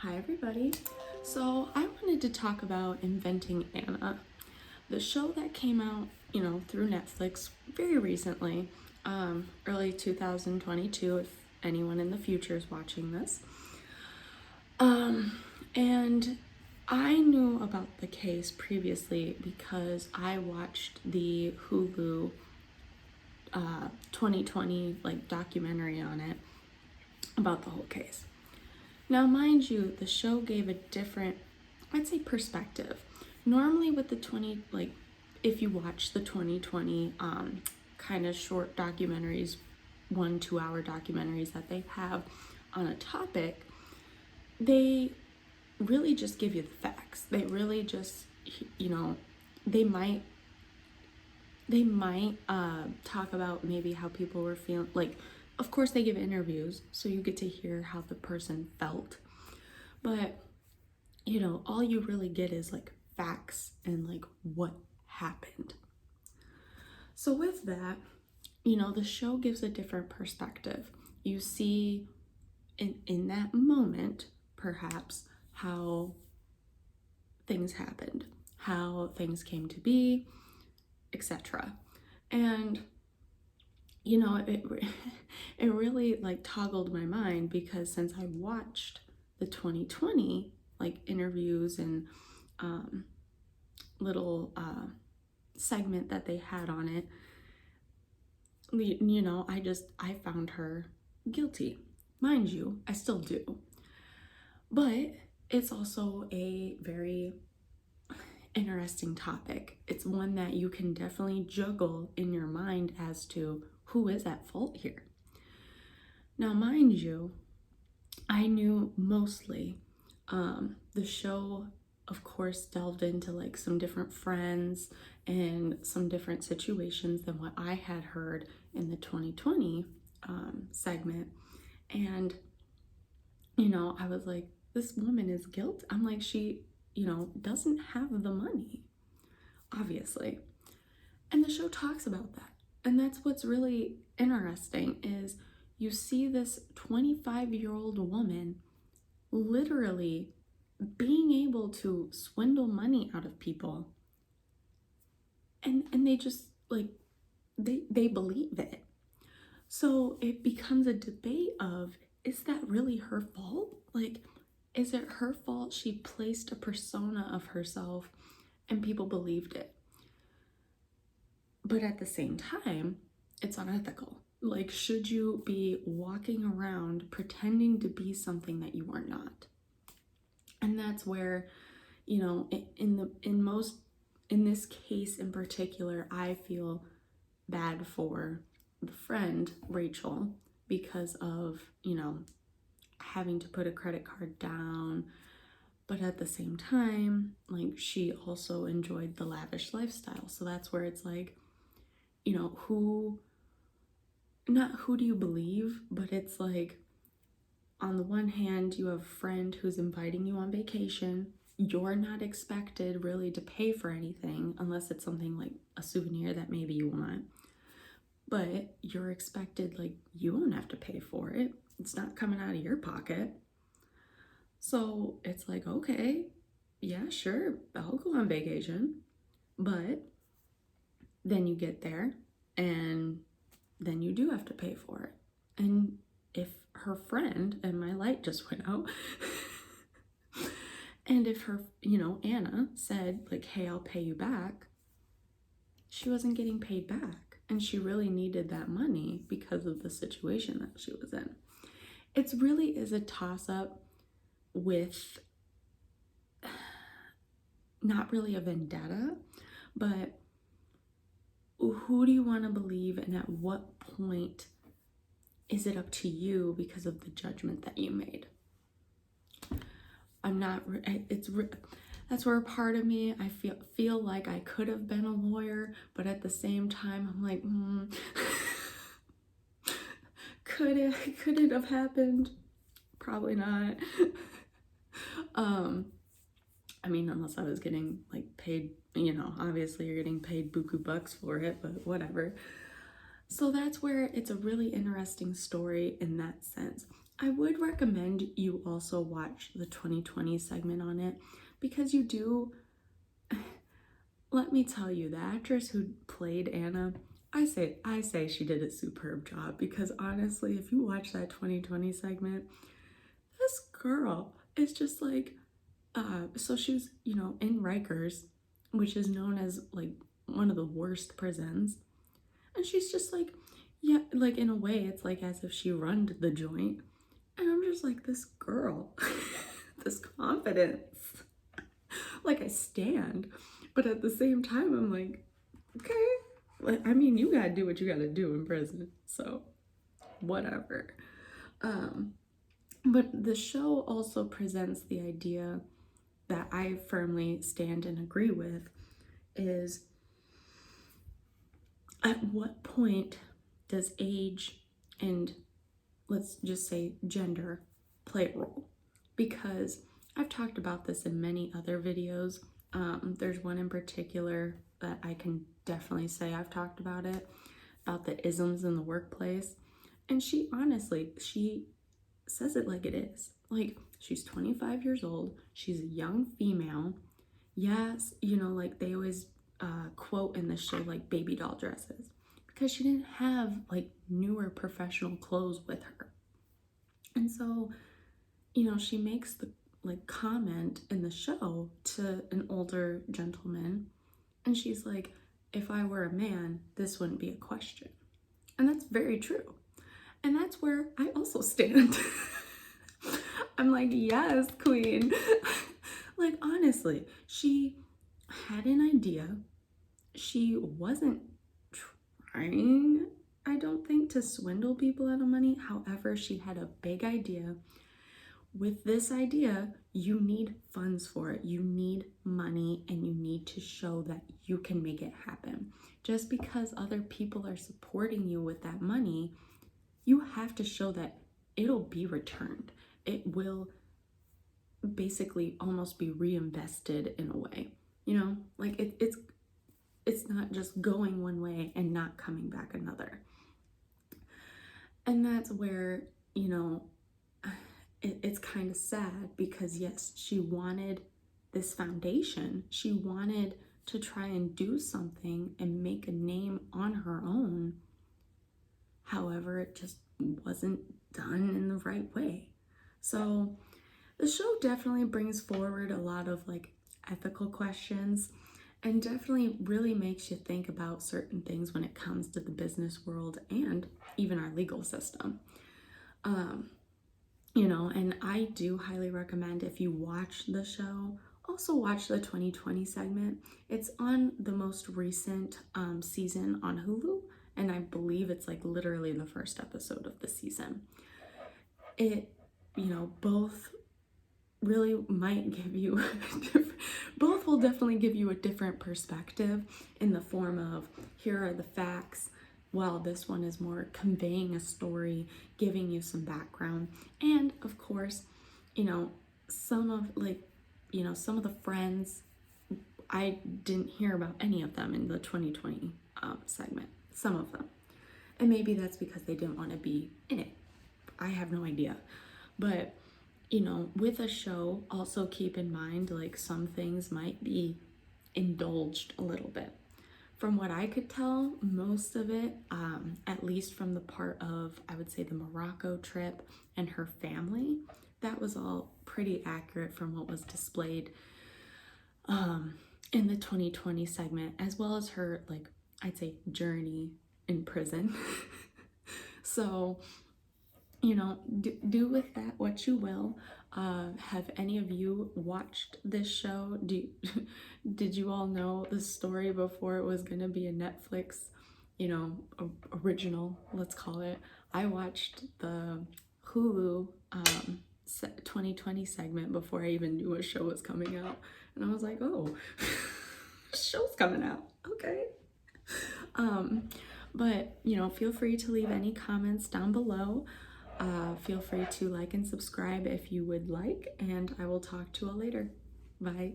Hi everybody. So I wanted to talk about Inventing Anna, the show that came out, through Netflix very recently, early 2022, if anyone in the future is watching this. And I knew about the case previously because I watched the Hulu 2020 documentary on it about the whole case. Now, mind you, the show gave a different, I'd say, perspective. Normally with the if you watch the 2020 kind of short documentaries, 1-2 hour documentaries that they have on a topic, they really just give you the facts. They really just, they might talk about maybe how people were feeling. Of course they give interviews, so you get to hear how the person felt, but all you really get is facts and what happened. So with that, the show gives a different perspective. You see in that moment perhaps how things happened, how things came to be, etc. And it really toggled my mind, because since I watched the 2020 interviews and little segment that they had on it, I found her guilty. Mind you, I still do. But it's also a very interesting topic. It's one that you can definitely juggle in your mind as to who is at fault here. Now, mind you, I knew mostly the show, of course, delved into some different friends and some different situations than what I had heard in the 2020 segment. And I was like, this woman is guilty. I'm like, she doesn't have the money, obviously. And the show talks about that. And that's what's really interesting, is you see this 25-year-old woman literally being able to swindle money out of people. And they just they believe it. So it becomes a debate of, is that really her fault? Is it her fault she placed a persona of herself and people believed it? But at the same time, it's unethical. Should you be walking around pretending to be something that you are not? And that's where, in this case in particular, I feel bad for the friend, Rachel, because of, having to put a credit card down. But at the same time, she also enjoyed the lavish lifestyle. So that's where it's who do you believe? But it's on the one hand, you have a friend who's inviting you on vacation. You're not expected really to pay for anything unless it's something like a souvenir that maybe you want. But you're expected, you won't have to pay for it. It's not coming out of your pocket. So it's okay, yeah, sure, I'll go on vacation. But then you get there and then you do have to pay for it. And if her friend, and my light just went out, and if her, Anna said hey, I'll pay you back, she wasn't getting paid back. And she really needed that money because of the situation that she was in. It really is a toss-up with not really a vendetta, but who do you want to believe, and at what point is it up to you because of the judgment that you made? That's where a part of me, I feel like I could have been a lawyer, but at the same time, I'm like, could it have happened? Probably not. I mean, unless I was getting paid, obviously you're getting paid buku bucks for it, but whatever. So that's where it's a really interesting story in that sense. I would recommend you also watch the 2020 segment on it because you do, let me tell you, the actress who played Anna, I say she did a superb job because honestly, if you watch that 2020 segment, this girl is just like, so she was, in Rikers, which is known as like one of the worst prisons, and she's just like, yeah, like in a way, it's like as if she run the joint, and I'm just like, this girl, this confidence, like I stand, but at the same time, I'm like, okay, like I mean, you gotta do what you gotta do in prison, so whatever. Um, but the show also presents the idea that I firmly stand and agree with is at what point does age and let's just say gender play a role? Because I've talked about this in many other videos. There's one in particular that I can definitely say I've talked about it, about the isms in the workplace. And she honestly, she says it like it is. Like, she's 25 years old, she's a young female. Yes, like they always quote in the show, like baby doll dresses, because she didn't have like newer professional clothes with her. And so, she makes the like comment in the show to an older gentleman, and she's like, if I were a man, this wouldn't be a question. And that's very true. And that's where I also stand. I'm like, yes, queen. Like, honestly, she had an idea. She wasn't trying, I don't think, to swindle people out of money. However, she had a big idea. With this idea, you need funds for it. You need money, and you need to show that you can make it happen. Just because other people are supporting you with that money, you have to show that it'll be returned. It will basically almost be reinvested in a way. Like it's not just going one way and not coming back another. And that's where, it's kind of sad because yes, she wanted this foundation. She wanted to try and do something and make a name on her own. However, it just wasn't done in the right way. So the show definitely brings forward a lot of like ethical questions and definitely really makes you think about certain things when it comes to the business world and even our legal system. And I do highly recommend, if you watch the show, also watch the 2020 segment. It's on the most recent season on Hulu, and I believe it's like literally the first episode of the season. It, both really might give you both will definitely give you a different perspective in the form of, here are the facts, while this one is more conveying a story, giving you some background. And of course, some of some of the friends, I didn't hear about any of them in the 2020 segment, some of them. And maybe that's because they didn't want to be in it. I have no idea. But with a show, also keep in mind, like, some things might be indulged a little bit. From what I could tell, most of it, at least from the part of, I would say, the Morocco trip and her family, that was all pretty accurate from what was displayed in the 2020 segment, as well as her, like, I'd say, journey in prison. So, do with that what you will. Have any of you watched this show? Did you all know the story before it was gonna be a Netflix, original, let's call it? I watched the Hulu 2020 segment before I even knew a show was coming out, and I was like, oh, show's coming out, okay. But feel free to leave any comments down below. Feel free to like and subscribe if you would like, and I will talk to you all later. Bye.